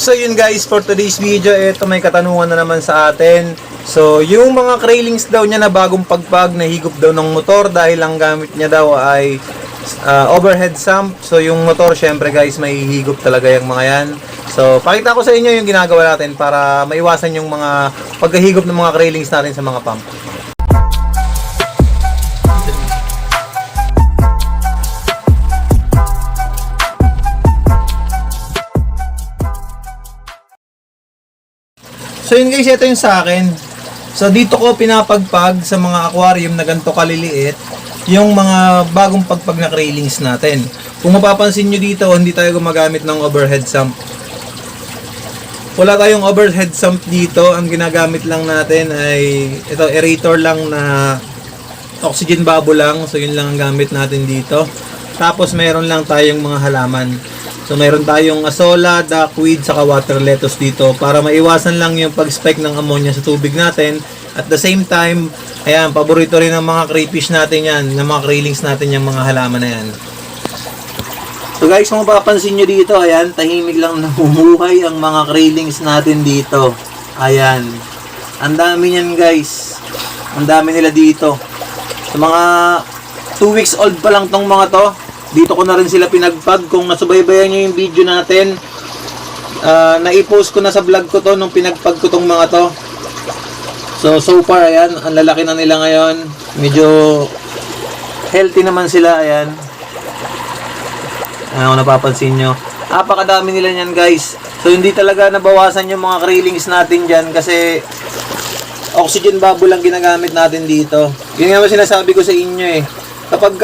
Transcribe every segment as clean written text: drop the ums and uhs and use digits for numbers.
So yun guys, for today's video, ito may katanungan na naman sa atin. So yung mga railings daw niya na bagong pagpag, nahigop daw ng motor dahil ang gamit niya daw ay overhead sump. So yung motor syempre guys, may higop talaga yung mga yan. So pakita ko sa inyo yung ginagawa natin para maiwasan yung mga pagkahigop ng mga railings natin sa mga pump. So yun guys, ito yung sa akin. So dito ko pinapagpag sa mga aquarium na ganito kaliliit yung mga bagong pagpag na railings natin. Kung mapapansin nyo dito, hindi tayo gumagamit ng overhead sump. Wala tayong overhead sump dito. Ang ginagamit lang natin ay ito, aerator lang na oxygen bubble lang. So yun lang ang gamit natin dito. Tapos meron lang tayong mga halaman. So mayroon tayong asola, duckweed, saka water lettuce dito para maiwasan lang yung pag-spike ng ammonia sa tubig natin. At the same time, ayan, paborito rin ng mga crayfish natin yan, ng mga railings natin yung mga halaman na yan. So guys, kung mapapansin nyo dito, ayan, tahimik lang namumuhay ang mga railings natin dito. Ayan. Ang dami niyan guys. Ang dami nila dito. Sa mga 2 weeks old pa lang tong mga to. Dito ko na rin sila pinagpag. Kung nasubaybayan nyo yung video natin, naipost ko na sa vlog ko to nung pinagpag ko tong mga to. So far, ayan, ang lalaki na nila ngayon. Medyo healthy naman sila, ayan. Kung napapansin nyo, napakadami nila nyan guys. So hindi talaga nabawasan yung mga railings natin dyan kasi oxygen bubble lang ginagamit natin dito. Yun nga ba sinasabi ko sa inyo eh. Kapag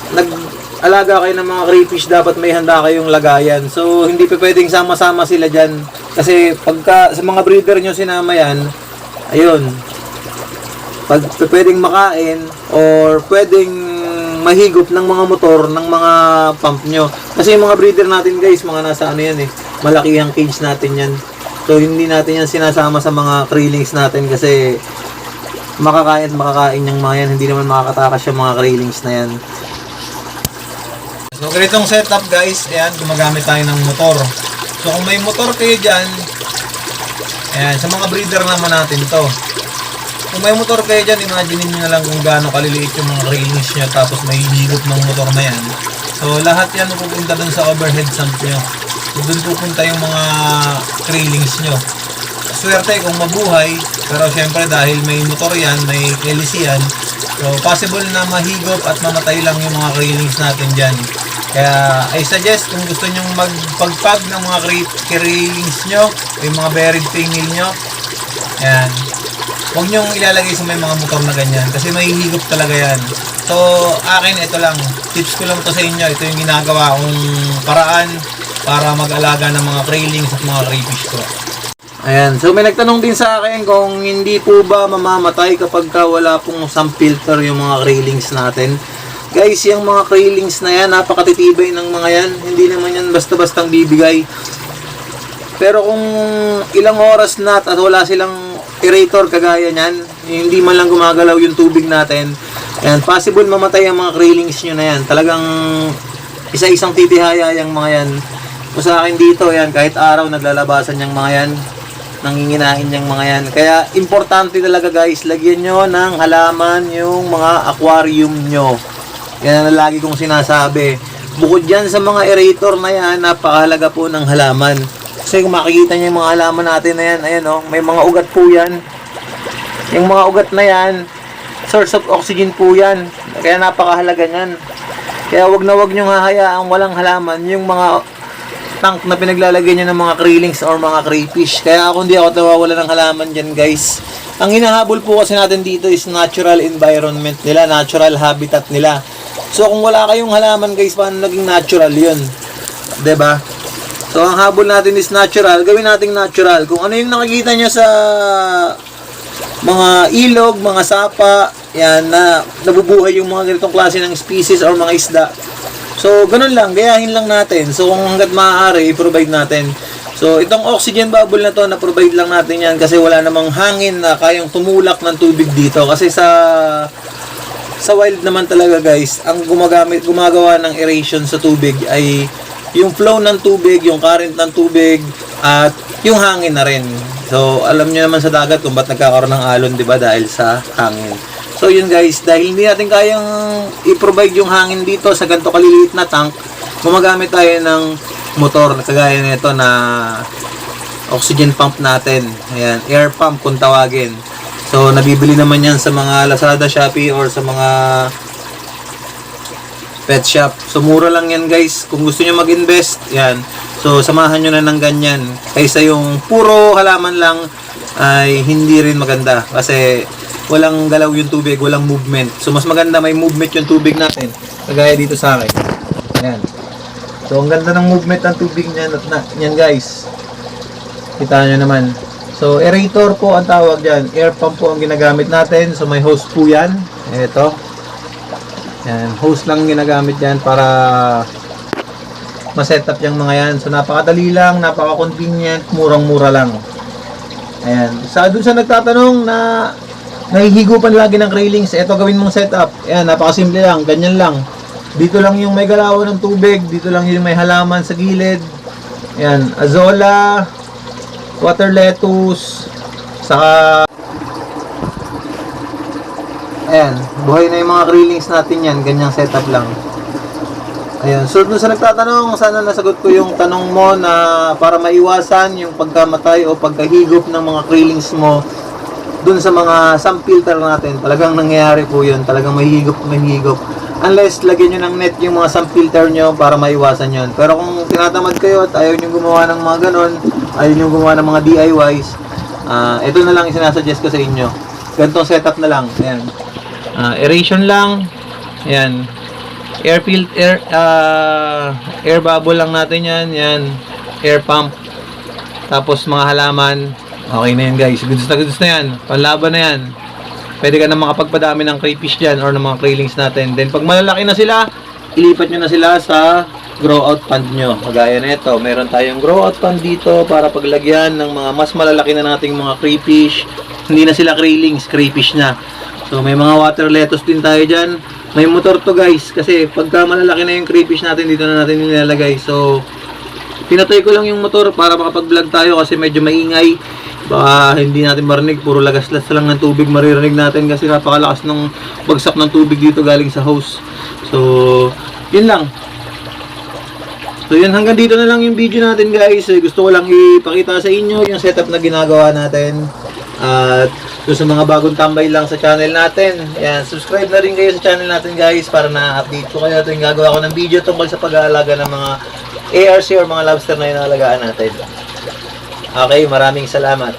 nag-alaga kayo ng mga crayfish, dapat may handa kayong lagayan. So, hindi pa pwedeng sama-sama sila dyan. Kasi, pagka sa mga breeder nyo sinama yan, ayun, pag pwedeng makain, or pwedeng mahigop ng mga motor, ng mga pump nyo. Kasi yung mga breeder natin guys, mga nasa ano yan eh, malaki ang cage natin yan. So, hindi natin yan sinasama sa mga railings natin kasi makakain yung mga yan. Hindi naman makakatakas yung mga railings na yan. So ganitong setup guys, ayan, gumagamit tayo ng motor. So kung may motor kayo dyan, ayan, sa mga breeder naman natin to. Kung may motor kayo dyan, imagine nyo na lang kung gaano kaliliit yung mga railings nyo, tapos may higop ng motor na yan. So lahat yan pupunta dun sa overhead sump nyo. So dun pupunta yung mga railings nyo. Swerte kung mabuhay, pero syempre dahil may motor yan, may hélice yan, so possible na mahigop at mamatay lang yung mga railings natin dyan. Kaya I suggest kung gusto nyong magpagpag ng mga railings nyo, yung mga buried female nyo, yan, huwag nyong ilalagay sa may mga motor na ganyan kasi mahihigop talaga yan. So akin ito lang, tips ko lang to sa inyo, ito yung ginagawa kong paraan para mag-alaga ng mga railings at mga crayfish ko. Ayan, so may nagtanong din sa akin kung hindi po ba mamamatay kapag wala pong sump filter yung mga railings natin. Guys, yung mga railings na yan, napakatitibay ng mga yan. Hindi naman yan basta-bastang bibigay. Pero kung ilang oras na at wala silang aerator kagaya nyan, hindi man lang gumagalaw yung tubig natin, ayan, possible mamatay ang mga railings nyo na yan. Talagang isa-isang titihaya yung mga yan. O sa akin dito, ayan, kahit araw naglalabasan yung mga yan, nanginginain yung mga yan. Kaya importante talaga guys, lagyan nyo ng halaman yung mga aquarium nyo. Yan ang lagi kong sinasabi. Bukod dyan sa mga aerator na yan, napakahalaga po ng halaman. Kasi kung makikita nyo yung mga halaman natin na yan, ayan o, may mga ugat po yan. Yung mga ugat na yan, source of oxygen po yan. Kaya napakahalaga nyan. Kaya wag na wag nyo hahayaang walang halaman yung mga tank na pinaglalagay nyo ng mga railings or mga crayfish. Kaya ako hindi ako nawawala ng halaman dyan guys. Ang hinahabol po kasi natin dito is natural environment nila, natural habitat nila. So kung wala kayong halaman guys, paano naging natural yun? 'Di ba? So ang habol natin is natural, gawin nating natural. Kung ano yung nakikita nyo sa mga ilog, mga sapa, yan na nabubuhay yung mga ganitong klase ng species or mga isda. So, ganun lang, gayahin lang natin. So, kung hanggat maaari, i-provide natin. So, itong oxygen bubble na to, na-provide lang natin yan kasi wala namang hangin na kayang tumulak ng tubig dito. Kasi sa wild naman talaga guys, ang gumagawa ng aeration sa tubig ay yung flow ng tubig, yung current ng tubig, at yung hangin na rin. So, alam nyo naman sa dagat kung ba't nagkakaroon ng alon, di ba? Dahil sa hangin. So, yun guys, dahil hindi natin kayang i-provide yung hangin dito sa ganito kaliliit na tank, gumagamit tayo ng motor na kagaya nito na oxygen pump natin. Ayan, air pump kung tawagin. So, nabibili naman yan sa mga Lazada, Shopee, or sa mga pet shop. So, mura lang yan guys. Kung gusto nyo mag-invest, yan. So, samahan nyo na ng ganyan. Kaysa yung puro halaman lang ay hindi rin maganda. Kasi walang galaw yung tubig, walang movement. So, mas maganda may movement yung tubig natin. Kagaya dito sa akin. Yan. So, ang ganda ng movement ng tubig niyan. Yan guys. Kita nyo naman. So, aerator po ang tawag dyan. Air pump po ang ginagamit natin. So, may hose po yan. Ito. Yan. Hose lang ginagamit yan para ma-setup yung mga yan. So, napakadali lang, napaka-convenient, murang-mura lang. Ayan. Doon sa nagtatanong na nahihigupan lagi ng railings, ito gawin mong setup. Ayan, napakasimple lang, ganyan lang. Dito lang yung may galaw ng tubig, dito lang yung may halaman sa gilid. Ayan, azola, water lettuce, saka ayan, buhay na yung mga railings natin yan, ganyang setup lang. Ayan, so dun sa nagtatanong, sana nasagot ko yung tanong mo na para maiwasan yung pagkamatay o pagkahigop ng mga railings mo dun sa mga sump filter natin. Talagang nangyayari po yun, talagang mahigop. Unless lagyan nyo ng net yung mga sump filter nyo para maiwasan yun. Pero kung tinatamad kayo at ayaw nyo gumawa ng mga ganon, ayaw nyo gumawa ng mga DIYs, ito na lang isinasuggest ko sa inyo. Ganitong setup na lang. Ayan. Aeration lang. Ayan. Air bubble lang natin yan. Yan. Air pump. Tapos mga halaman. Okay na yan guys. Goods na yan. Panlaban na yan. Pwede ka na makapagpadami ng crayfish dyan or ng mga craylings natin. Then pag malalaki na sila, ilipat nyo na sila sa grow out pond nyo. Kagaya na ito. Meron tayong grow out pond dito para paglagyan ng mga mas malalaki na nating mga crayfish. Hindi na sila craylings, crayfish na. So may mga water lettuce din tayo dyan. May motor to guys. Kasi pagka malalaki na yung crayfish natin, dito na natin nilalagay. So pinatay ko lang yung motor para makapag-vlog tayo kasi medyo maingay. Baka hindi natin marinig, puro lagas-las lang ng tubig maririnig natin kasi napakalakas ng bagsak ng tubig dito galing sa hose. So, yun lang. So, yun, hanggang dito na lang yung video natin guys. Gusto ko lang ipakita sa inyo yung setup na ginagawa natin. At sa mga bagong tambay lang sa channel natin, yan, subscribe na rin kayo sa channel natin guys para na-update ko kayo tuwing gagawa ko ng video tungkol sa pag-aalaga ng mga ARC or mga lobster na inaalagaan natin. Okay, maraming salamat.